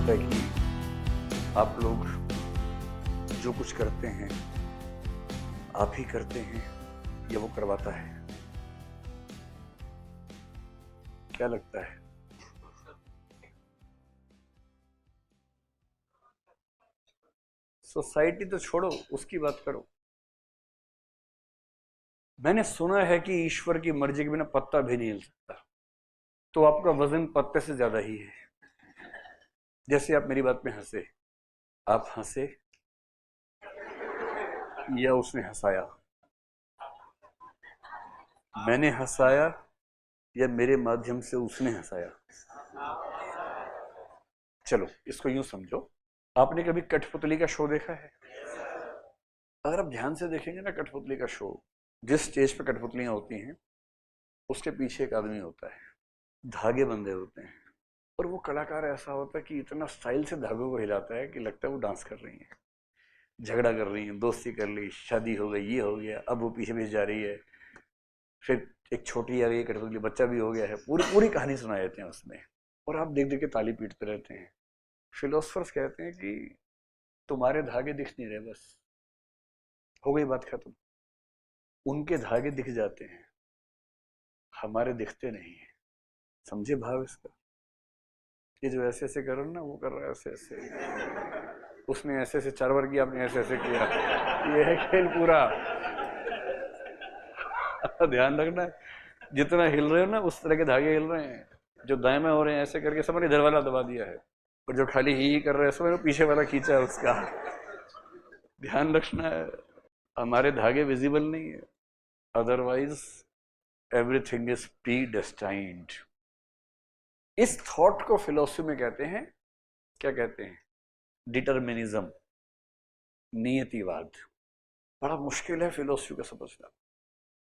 लगता है कि आप लोग जो कुछ करते हैं आप ही करते हैं या वो करवाता है? क्या लगता है? सोसाइटी तो छोड़ो, उसकी बात करो। मैंने सुना है कि ईश्वर की मर्जी के बिना पत्ता भी नहीं हिल सकता, तो आपका वजन पत्ते से ज्यादा ही है। जैसे आप मेरी बात में हंसे, आप हंसे या उसने हंसाया? मैंने हंसाया या मेरे माध्यम से उसने हंसाया? चलो इसको यूं समझो, आपने कभी कठपुतली का शो देखा है? अगर आप ध्यान से देखेंगे ना कठपुतली का शो, जिस स्टेज पे कठपुतलियां होती हैं उसके पीछे एक आदमी होता है, धागे बंधे होते हैं, और वो कलाकार ऐसा होता है कि इतना स्टाइल से धागों को हिलाता है कि लगता है वो डांस कर रही है, झगड़ा कर रही है, दोस्ती कर ली, शादी हो गई, ये हो गया, अब वो पीछे पीछे जा रही है, फिर एक छोटी आ गई कठपुतली, बच्चा भी हो गया है, पूरी पूरी कहानी सुनाई देते हैं उसमें, और आप देख देख के ताली पीटते रहते हैं। फिलोसफर्स कहते हैं कि तुम्हारे धागे दिख नहीं रहे, बस हो गई बात खत्म। उनके धागे दिख जाते हैं, हमारे दिखते नहीं है। समझे भाव इसका? ये जो ऐसे ऐसे कर रहा है ना, वो कर रहा है ऐसे ऐसे, उसने ऐसे ऐसे 4 बार किया, आपने ऐसे ऐसे किया, ये है खेल पूरा। ध्यान रखना है, जितना हिल रहे हो ना उस तरह के धागे हिल रहे हैं। जो दाएं में हो रहे हैं ऐसे करके, समझ इधर वाला दबा दिया है, और जो खाली ही कर रहे हैं समझ पीछे वाला खींचा है उसका। ध्यान रखना है, हमारे धागे विजिबल नहीं है, otherwise everything is pre destined. इस थॉट को फिलोसफी में कहते हैं, क्या कहते हैं? डिटर्मिनिज्म, नियतिवाद। बड़ा मुश्किल है फिलोसफी को समझना,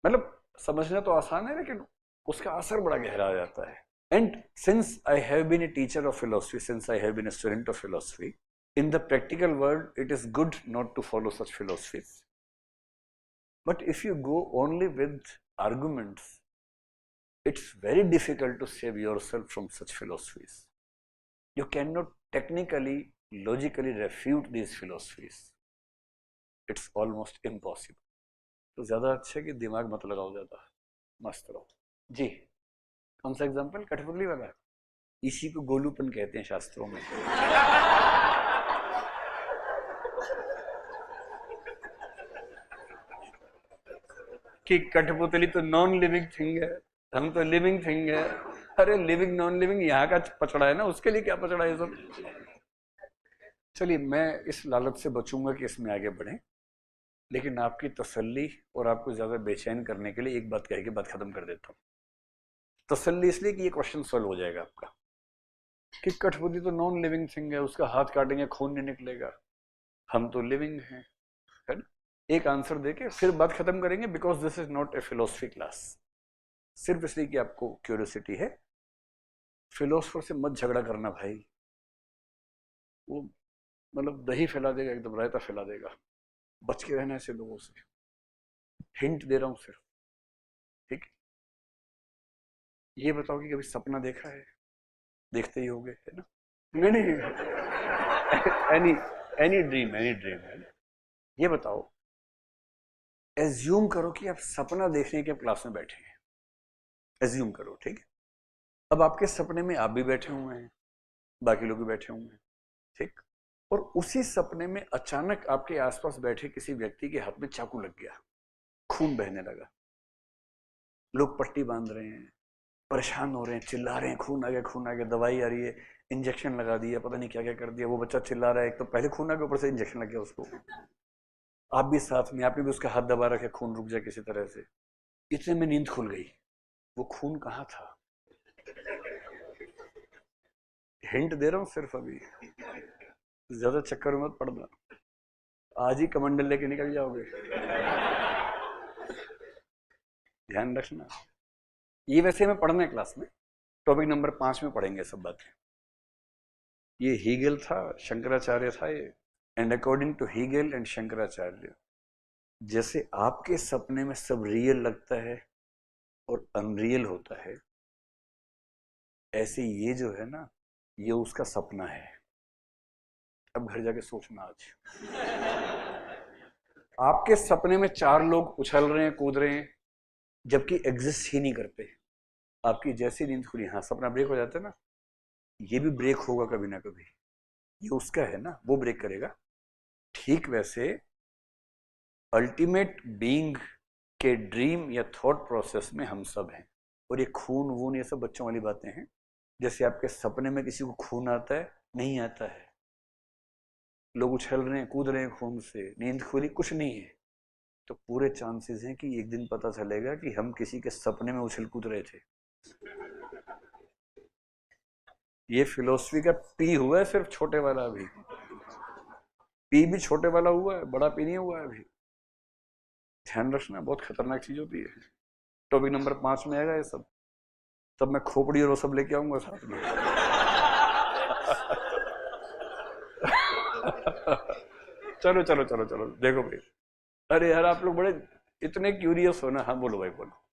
मतलब समझना तो आसान है लेकिन उसका असर बड़ा गहरा आ जाता है। And since I have been a teacher of philosophy, since I have been a student of philosophy, in the practical world it is good not to follow such philosophies, but if you go only with arguments, it's very difficult to save yourself from such philosophies. You cannot technically, logically refute these philosophies. It's almost impossible. तो ज्यादा अच्छा है कि दिमाग मत लगाओ, ज्यादा मस्त रहो जी। कौन सा एग्जाम्पल? कठपुतली वाला? इसी को गोलूपन कहते हैं शास्त्रों में। कि कठपुतली तो नॉन लिविंग थिंग है, हम तो लिविंग थिंग है। अरे लिविंग नॉन लिविंग यहाँ का पचड़ा है ना, उसके लिए क्या पचड़ा है सब। चलिए मैं इस लालच से बचूंगा कि इसमें आगे बढ़े, लेकिन आपकी तसल्ली और आपको ज्यादा बेचैन करने के लिए एक बात कह के बात खत्म कर देता हूँ। तसल्ली इसलिए कि ये क्वेश्चन सॉल्व हो जाएगा आपका, कि कठपुतली तो नॉन लिविंग थिंग है, उसका हाथ काटेंगे खून नहीं निकलेगा, हम तो लिविंग हैं, है ना? एक आंसर देके फिर बात खत्म करेंगे, because this is not a philosophy class. सिर्फ इसलिए कि आपको क्यूरियोसिटी है। फिलोसफर से मत झगड़ा करना भाई, वो मतलब दही फैला देगा, एकदम रायता फैला देगा। बच के रहना ऐसे लोगों से, हिंट दे रहा हूं सिर्फ, ठीक? ये बताओ कि कभी सपना देखा है? देखते ही होगे, है ना? नहीं नहीं, any any dream, any dream, है ना? ये बताओ, एज्यूम करो कि आप सपना देखने के क्लास में बैठे हैं, एज्यूम करो, ठीक है? अब आपके सपने में आप भी बैठे हुए हैं, बाकी लोग भी बैठे हुए हैं, ठीक? और उसी सपने में अचानक आपके आसपास बैठे किसी व्यक्ति के हाथ में चाकू लग गया, खून बहने लगा, लोग पट्टी बांध रहे हैं, परेशान हो रहे हैं, चिल्ला रहे हैं, खून आ गया, खून आ गया, दवाई आ रही है, इंजेक्शन लगा दिया, पता नहीं क्या क्या कर दिया, वो बच्चा चिल्ला रहा है, एक तो पहले खून आ गया, ऊपर से इंजेक्शन लग गया उसको, आप भी साथ में, आपने भी उसका हाथ दबा रखे, खून रुक जाए किसी तरह से। इतने में नींद खुल गई, वो खून कहाँ था? हिंट दे रहा हूं सिर्फ, अभी ज्यादा चक्कर मत पड़ना, आज ही कमंडल लेके निकल जाओगे। ध्यान रखना, ये वैसे में पढ़ना है क्लास में, टॉपिक नंबर 5 में पढ़ेंगे सब बातें। ये हीगेल था, शंकराचार्य था ये, and according to Hegel and Shankaracharya, जैसे आपके सपने में सब रियल लगता है और अनरियल होता है, ऐसे ये जो है ना, ये उसका सपना है। अब घर जाके सोचना आज। आपके सपने में 4 लोग उछल रहे हैं, कूद रहे हैं, जबकि एग्जिस्ट ही नहीं करते। आपकी जैसी नींद खुली, हाँ सपना ब्रेक हो जाता है ना, ये भी ब्रेक होगा कभी ना कभी, ये उसका है ना, वो ब्रेक करेगा। ठीक वैसे अल्टीमेट बीइंग के ड्रीम या थॉट प्रोसेस में हम सब हैं। और ये खून वून ये सब बच्चों वाली बातें हैं। जैसे आपके सपने में किसी को खून आता है, नहीं आता है, लोग उछल रहे हैं, कूद रहे हैं खून से, नींद खुली, कुछ नहीं है। तो पूरे चांसेस हैं कि एक दिन पता चलेगा कि हम किसी के सपने में उछल कूद रहे थे। ये फिलोसफी का पी हुआ है सिर्फ छोटे वाला, अभी पी भी छोटे वाला हुआ है, बड़ा पी नहीं हुआ है अभी। ध्यान रखना, बहुत खतरनाक चीज होती है। टॉपिक नंबर 5 में आएगा ये सब। तब मैं खोपड़ी और वो सब लेके आऊंगा साथ में। चलो चलो चलो चलो, देखो भाई, अरे यार आप लोग बड़े इतने क्यूरियस हो ना। हाँ बोलो भाई, बोलो।